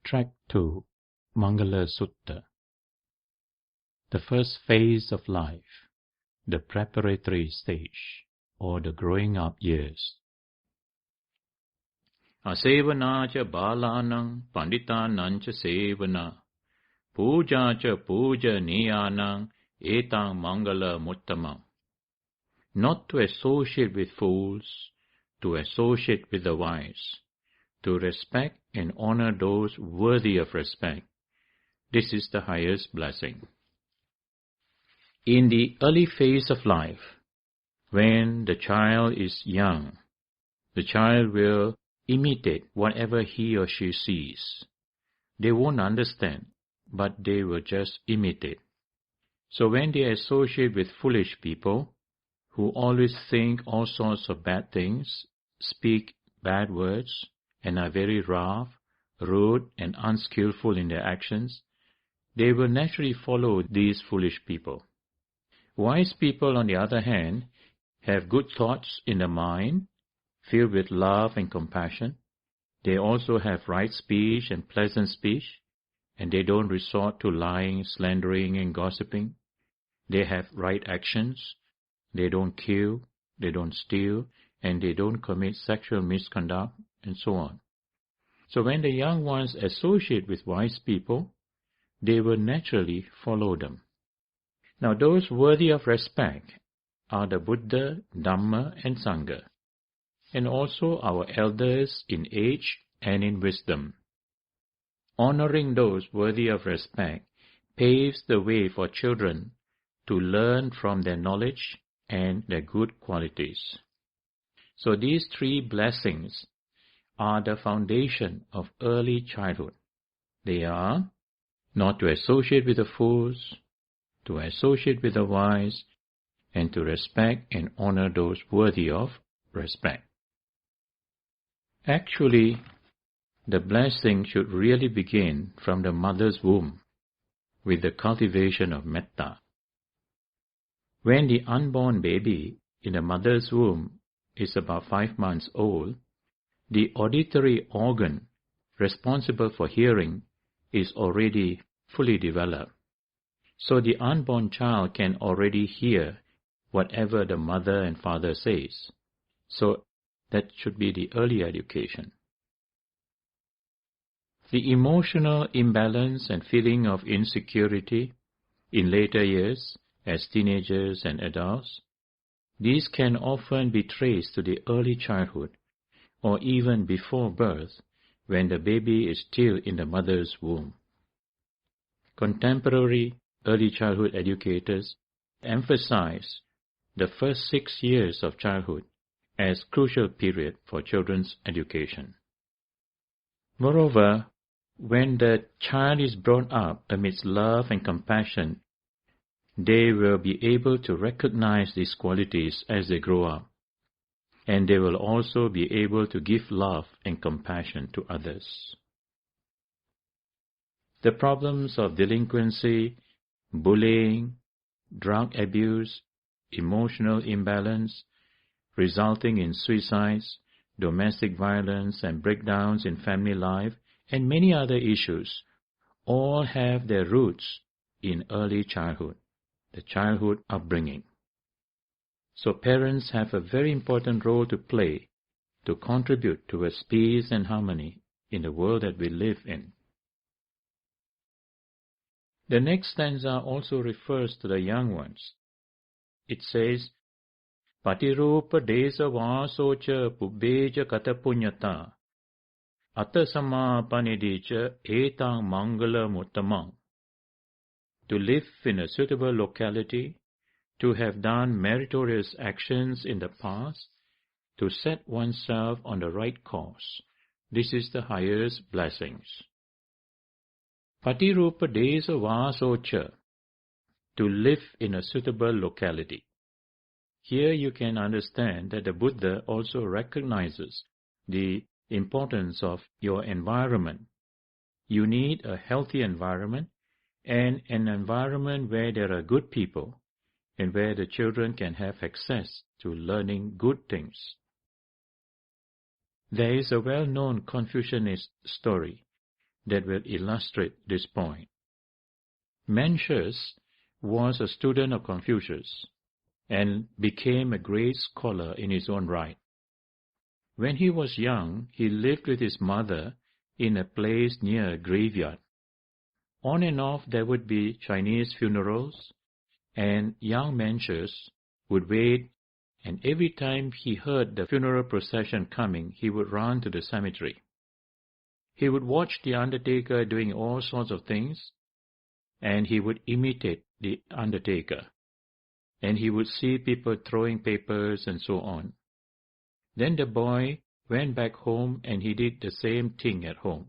Track 2, Mangala Sutta. The first phase of life, the preparatory stage, or the growing up years. Asevana cha balanang panditanang cha sevana, puja cha puja niyanang etang mangala muttamam. Not to associate with fools, to associate with the wise, to respect and honor those worthy of respect. This is the highest blessing. In the early phase of life, when the child is young, the child will imitate whatever he or she sees. They won't understand, but they will just imitate. So when they associate with foolish people, who always think all sorts of bad things, speak bad words, and are very rough, rude, and unskillful in their actions, they will naturally follow these foolish people. Wise people, on the other hand, have good thoughts in the mind, filled with love and compassion. They also have right speech and pleasant speech, and they don't resort to lying, slandering, and gossiping. They have right actions. They don't kill, they don't steal, and they don't commit sexual misconduct, and so on. So when the young ones associate with wise people, they will naturally follow them. Now those worthy of respect are the Buddha, Dhamma, and Sangha, and also our elders in age and in wisdom. Honoring those worthy of respect paves the way for children to learn from their knowledge and their good qualities. So these three blessings are the foundation of early childhood. They are not to associate with the fools, to associate with the wise, and to respect and honor those worthy of respect. Actually, the blessing should really begin from the mother's womb with the cultivation of metta. When the unborn baby in the mother's womb is about 5 months old, the auditory organ responsible for hearing is already fully developed. So the unborn child can already hear whatever the mother and father says. So that should be the early education. The emotional imbalance and feeling of insecurity in later years, as teenagers and adults, these can often be traced to the early childhood or even before birth when the baby is still in the mother's womb. Contemporary early childhood educators emphasize the first 6 years of childhood as crucial period for children's education. Moreover, when the child is brought up amidst love and compassion, they will be able to recognize these qualities as they grow up, and they will also be able to give love and compassion to others. The problems of delinquency, bullying, drug abuse, emotional imbalance, resulting in suicides, domestic violence, and breakdowns in family life, and many other issues, all have their roots in early childhood, the childhood upbringing. So parents have a very important role to play to contribute towards peace and harmony in the world that we live in. The next stanza also refers to the young ones. It says, Patirupa desa vasocha pubbeja katapunyata atasama panidicha etang mangala muttamang. To live in a suitable locality, to have done meritorious actions in the past, to set oneself on the right course. This is the highest blessings. Patirupa desa vasocha, to live in a suitable locality. Here you can understand that the Buddha also recognizes the importance of your environment. You need a healthy environment and an environment where there are good people and where the children can have access to learning good things. There is a well-known Confucianist story that will illustrate this point. Mencius was a student of Confucius and became a great scholar in his own right. When he was young, he lived with his mother in a place near a graveyard. On and off there would be Chinese funerals, and young Mencius would wait, and every time he heard the funeral procession coming, he would run to the cemetery. He would watch the undertaker doing all sorts of things, and he would imitate the undertaker, and he would see people throwing papers and so on. Then the boy went back home and he did the same thing at home.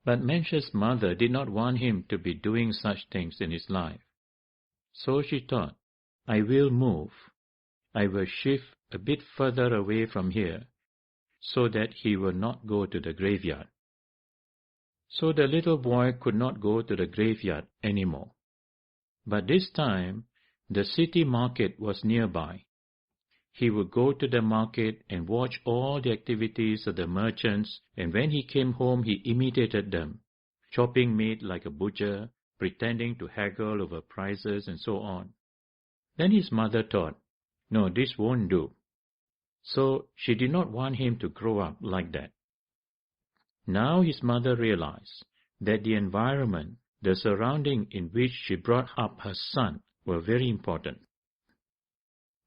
But Mencius' mother did not want him to be doing such things in his life. So she thought, I will move. I will shift a bit further away from here so that he will not go to the graveyard. So the little boy could not go to the graveyard anymore. But this time, the city market was nearby. He would go to the market and watch all the activities of the merchants, and when he came home he imitated them, chopping meat like a butcher, pretending to haggle over prices and so on. Then his mother thought, no, this won't do. So she did not want him to grow up like that. Now his mother realized that the environment, the surrounding in which she brought up her son, were very important.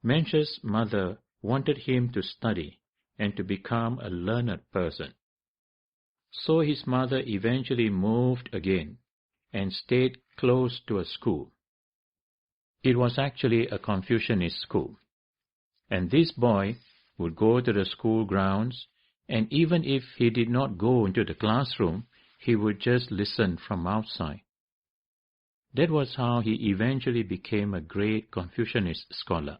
Mencius' mother wanted him to study and to become a learned person. So his mother eventually moved again and stayed close to a school. It was actually a Confucianist school, and this boy would go to the school grounds, and even if he did not go into the classroom, he would just listen from outside. That was how he eventually became a great Confucianist scholar.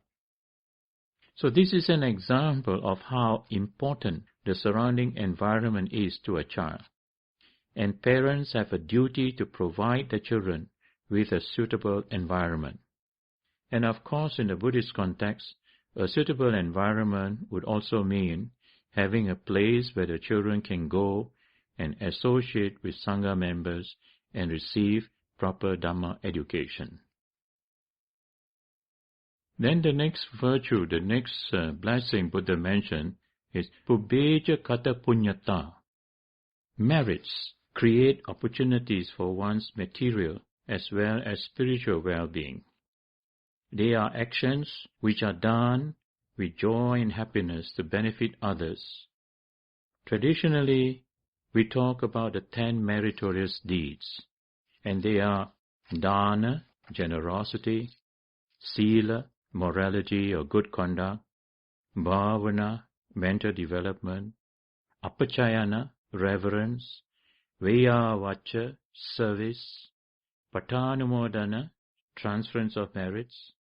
So this is an example of how important the surrounding environment is to a child. And parents have a duty to provide the children with a suitable environment. And of course, in the Buddhist context, a suitable environment would also mean having a place where the children can go and associate with Sangha members and receive proper Dhamma education. Then the next virtue, the next blessing Buddha mentioned is Pubbheja Kata Punyata. Merits create opportunities for one's material as well as spiritual well-being. They are actions which are done with joy and happiness to benefit others. Traditionally, we talk about the 10 meritorious deeds, and they are dana, generosity, sila, morality or good conduct, bhavana, mental development, apachayana, reverence, vayavacha, service, patanumodana, transference of merits,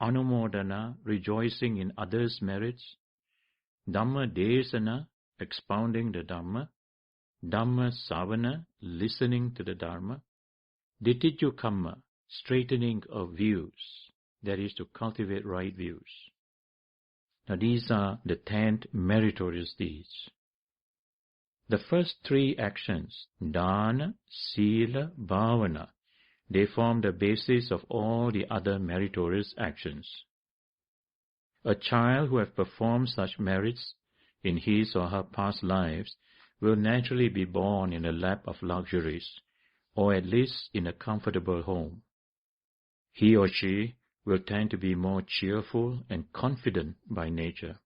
anumodana, rejoicing in others' merits, dhamma desana, expounding the Dhamma, dhamma savana, listening to the Dharma, ditthiju kamma, straightening of views, that is to cultivate right views. Now these are the 10 meritorious deeds. The first 3 actions, dana, sila, bhavana, they form the basis of all the other meritorious actions. A child who has performed such merits in his or her past lives will naturally be born in a lap of luxuries, or at least in a comfortable home. He or she will tend to be more cheerful and confident by nature.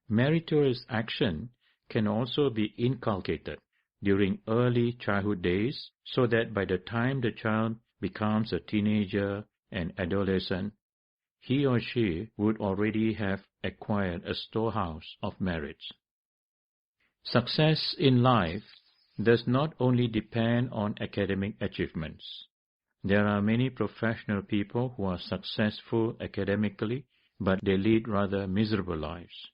Meritorious action can also be inculcated during early childhood days so that by the time the child becomes a teenager and adolescent, he or she would already have acquired a storehouse of merits. Success in life does not only depend on academic achievements. There are many professional people who are successful academically, but they lead rather miserable lives.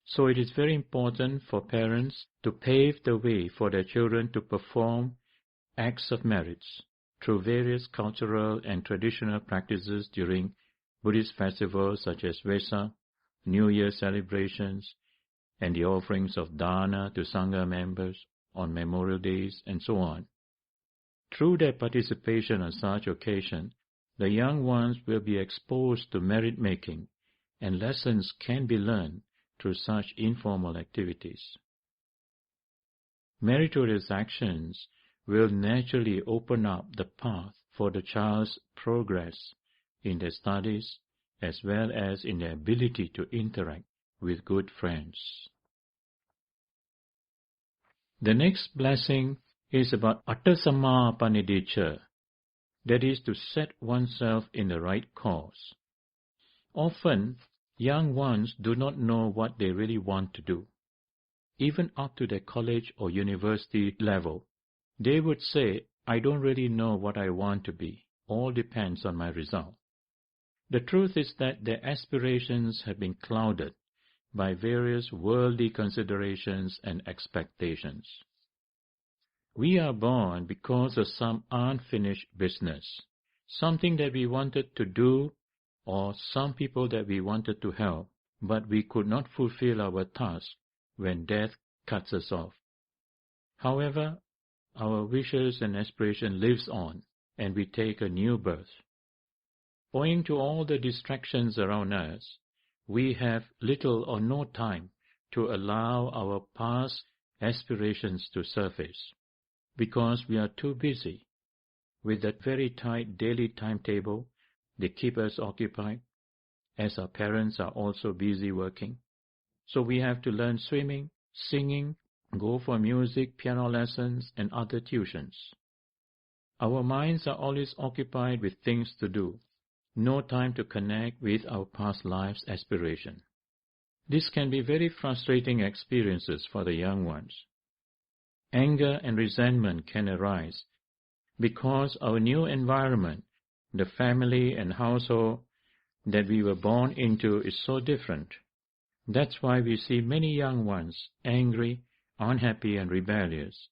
So it is very important for parents to pave the way for their children to perform acts of merits through various cultural and traditional practices during Buddhist festivals such as Vesak, New Year celebrations, and the offerings of dana to Sangha members, on Memorial Days, and so on. Through their participation on such occasions, the young ones will be exposed to merit-making, and lessons can be learned through such informal activities. Meritorious actions will naturally open up the path for the child's progress in their studies as well as in their ability to interact with good friends. The next blessing is about Attasama Panidicca, that is to set oneself in the right course. Often, young ones do not know what they really want to do. Even up to their college or university level, they would say, "I don't really know what I want to be. All depends on my result." The truth is that their aspirations have been clouded by various worldly considerations and expectations. We are born because of some unfinished business, something that we wanted to do or some people that we wanted to help, but we could not fulfill our task when death cuts us off. However, our wishes and aspiration lives on, and we take a new birth. Owing to all the distractions around us, we have little or no time to allow our past aspirations to surface, because we are too busy. With that very tight daily timetable, they keep us occupied, as our parents are also busy working. So we have to learn swimming, singing, go for music, piano lessons, and other tuitions. Our minds are always occupied with things to do, no time to connect with our past life's aspiration. This can be very frustrating experiences for the young ones. Anger and resentment can arise because our new environment, the family and household that we were born into, is so different. That's why we see many young ones angry, unhappy, and rebellious,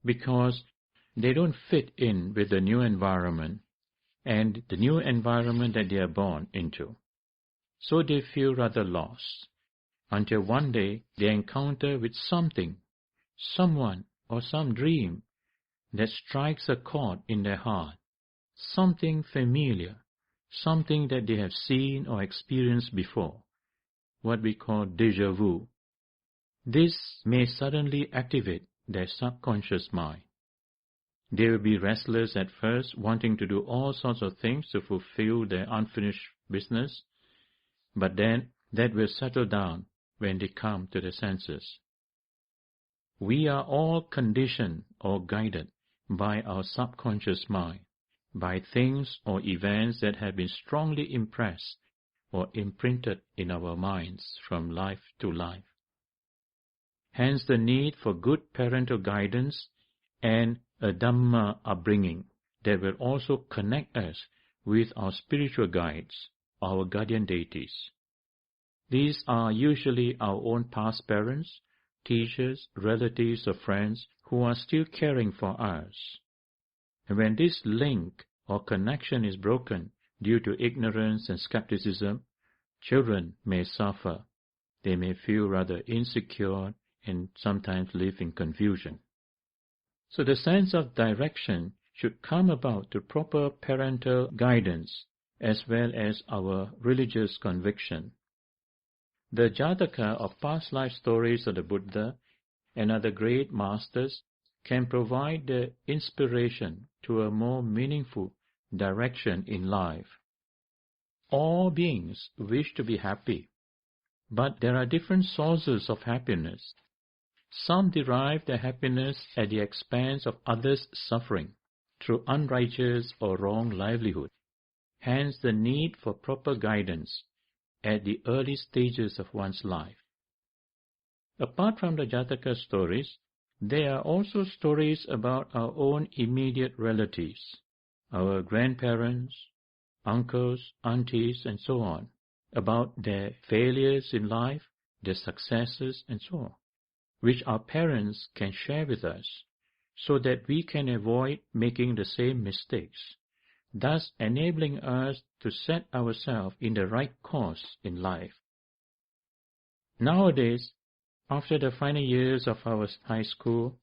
because they don't fit in with the new environment and the new environment that they are born into. So they feel rather lost, until one day they encounter with something, someone, or some dream that strikes a chord in their heart, something familiar, something that they have seen or experienced before, what we call déjà vu. This may suddenly activate their subconscious mind. They will be restless at first, wanting to do all sorts of things to fulfill their unfinished business, but then that will settle down when they come to their senses. We are all conditioned or guided by our subconscious mind, by things or events that have been strongly impressed or imprinted in our minds from life to life. Hence the need for good parental guidance and a Dhamma upbringing that will also connect us with our spiritual guides, our guardian deities. These are usually our own past parents, teachers, relatives, or friends who are still caring for us. And when this link or connection is broken due to ignorance and skepticism, children may suffer. They may feel rather insecure and sometimes live in confusion. So the sense of direction should come about through proper parental guidance as well as our religious conviction. The Jataka of past life stories of the Buddha and other great masters can provide the inspiration to a more meaningful direction in life. All beings wish to be happy, but there are different sources of happiness. Some derive their happiness at the expense of others' suffering through unrighteous or wrong livelihood. Hence the need for proper guidance at the early stages of one's life. Apart from the Jataka stories, there are also stories about our own immediate relatives, our grandparents, uncles, aunties, and so on, about their failures in life, their successes, and so on, which our parents can share with us so that we can avoid making the same mistakes, thus enabling us to set ourselves in the right course in life. Nowadays, after the final years of our high school,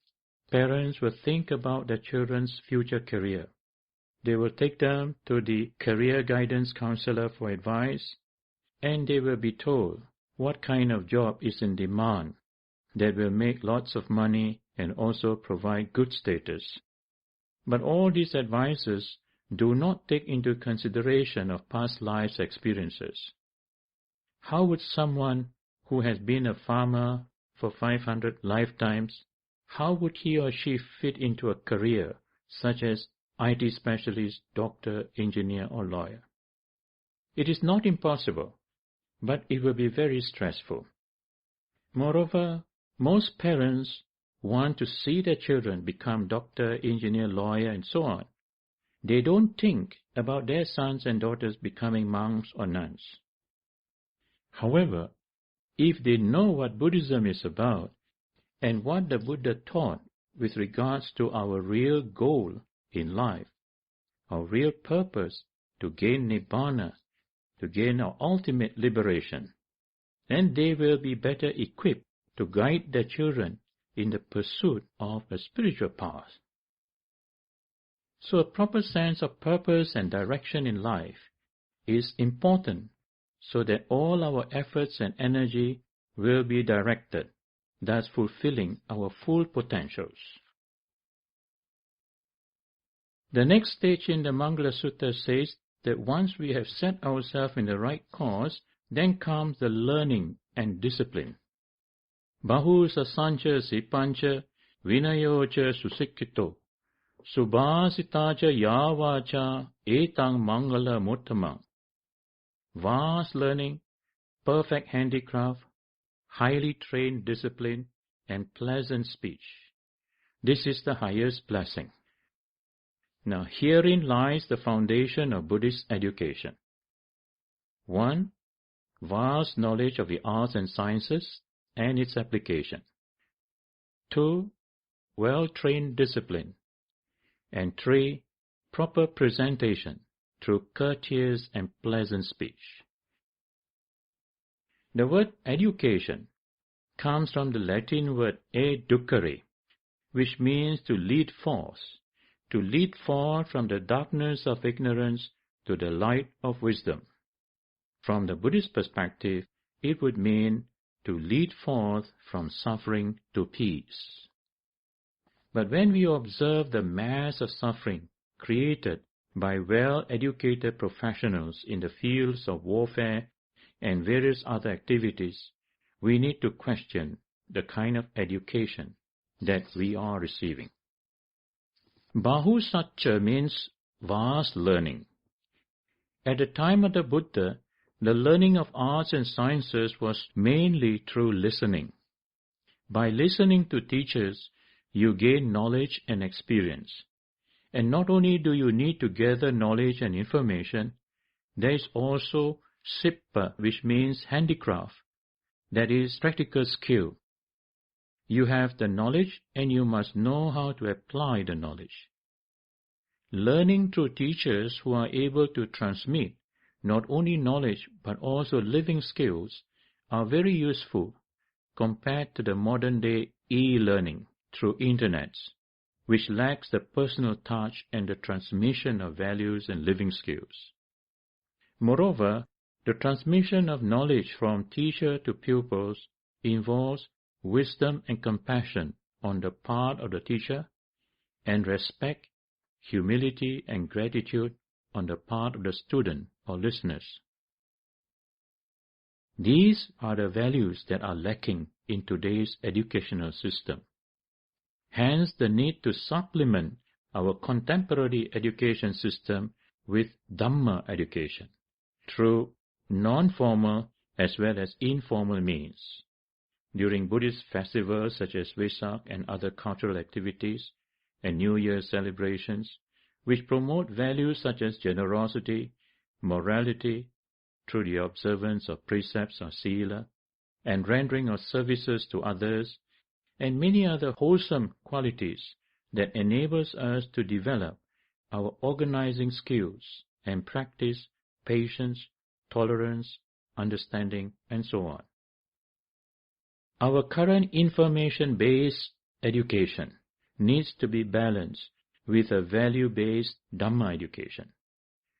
parents will think about their children's future career. They will take them to the career guidance counselor for advice, and they will be told what kind of job is in demand that will make lots of money and also provide good status. But all these advices do not take into consideration of past life's experiences. How would someone who has been a farmer for 500 lifetimes, how would he or she fit into a career such as IT specialist, doctor, engineer, or lawyer? It is not impossible, but it will be very stressful. Moreover, most parents want to see their children become doctor, engineer, lawyer, and so on. They don't think about their sons and daughters becoming monks or nuns. However, if they know what Buddhism is about and what the Buddha taught with regards to our real goal in life, our real purpose to gain Nibbana, to gain our ultimate liberation, then they will be better equipped to guide their children in the pursuit of a spiritual path. So a proper sense of purpose and direction in life is important so that all our efforts and energy will be directed, thus fulfilling our full potentials. The next stage in the Mangala Sutta says that once we have set ourselves in the right course, then comes the learning and discipline. Bahu sasancha sipancha vinayocha susikkito subhasitacha yavacha etang mangala muttamang. Vast learning, perfect handicraft, highly trained discipline, and pleasant speech. This is the highest blessing. Now herein lies the foundation of Buddhist education. 1. Vast knowledge of the arts and sciences and its application. 2. Well-trained discipline. And 3. Proper presentation through courteous and pleasant speech. The word education comes from the Latin word educere, which means to lead forth from the darkness of ignorance to the light of wisdom. From the Buddhist perspective, it would mean to lead forth from suffering to peace. But when we observe the mass of suffering created by well-educated professionals in the fields of warfare and various other activities, we need to question the kind of education that we are receiving. Bahu Satcha means vast learning. At the time of the Buddha, the learning of arts and sciences was mainly through listening. By listening to teachers, you gain knowledge and experience. And not only do you need to gather knowledge and information, there is also sippa, which means handicraft, that is practical skill. You have the knowledge and you must know how to apply the knowledge. Learning through teachers who are able to transmit not only knowledge but also living skills are very useful compared to the modern-day e-learning through internets, which lacks the personal touch and the transmission of values and living skills. Moreover, the transmission of knowledge from teacher to pupils involves wisdom and compassion on the part of the teacher, and respect, humility, and gratitude on the part of the student or listeners. These are the values that are lacking in today's educational system. Hence the need to supplement our contemporary education system with Dhamma education through non-formal as well as informal means. During Buddhist festivals such as Vesak and other cultural activities and New Year celebrations, which promote values such as generosity, morality, through the observance of precepts or sila, and rendering of services to others, and many other wholesome qualities that enables us to develop our organizing skills and practice patience, tolerance, understanding, and so on. Our current information-based education needs to be balanced with a value-based Dhamma education,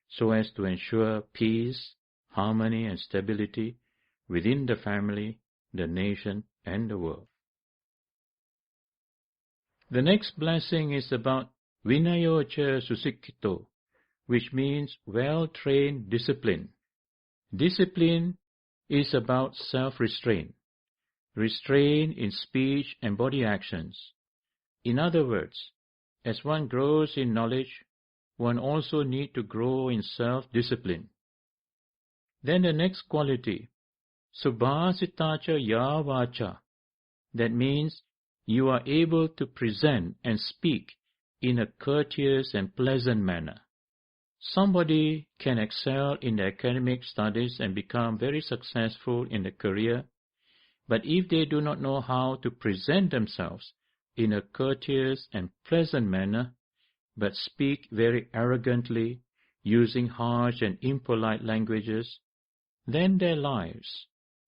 so as to ensure peace, harmony and stability within the family, the nation and the world. The next blessing is about Vinayocha Susikkito, which means well-trained discipline. Discipline is about self-restraint, restraint in speech and body actions. In other words, as one grows in knowledge, one also needs to grow in self-discipline. Then the next quality, Subhasitacha Yavacha, that means you are able to present and speak in a courteous and pleasant manner. Somebody can excel in the academic studies and become very successful in a career, but if they do not know how to present themselves in a courteous and pleasant manner, but speak very arrogantly, using harsh and impolite languages, then their lives,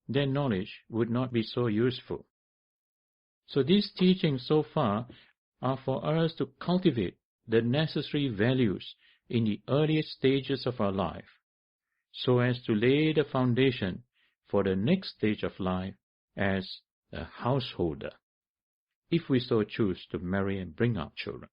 their knowledge would not be so useful. So these teachings so far are for us to cultivate the necessary values in the earliest stages of our life, so as to lay the foundation for the next stage of life as a householder, if we so choose to marry and bring up children.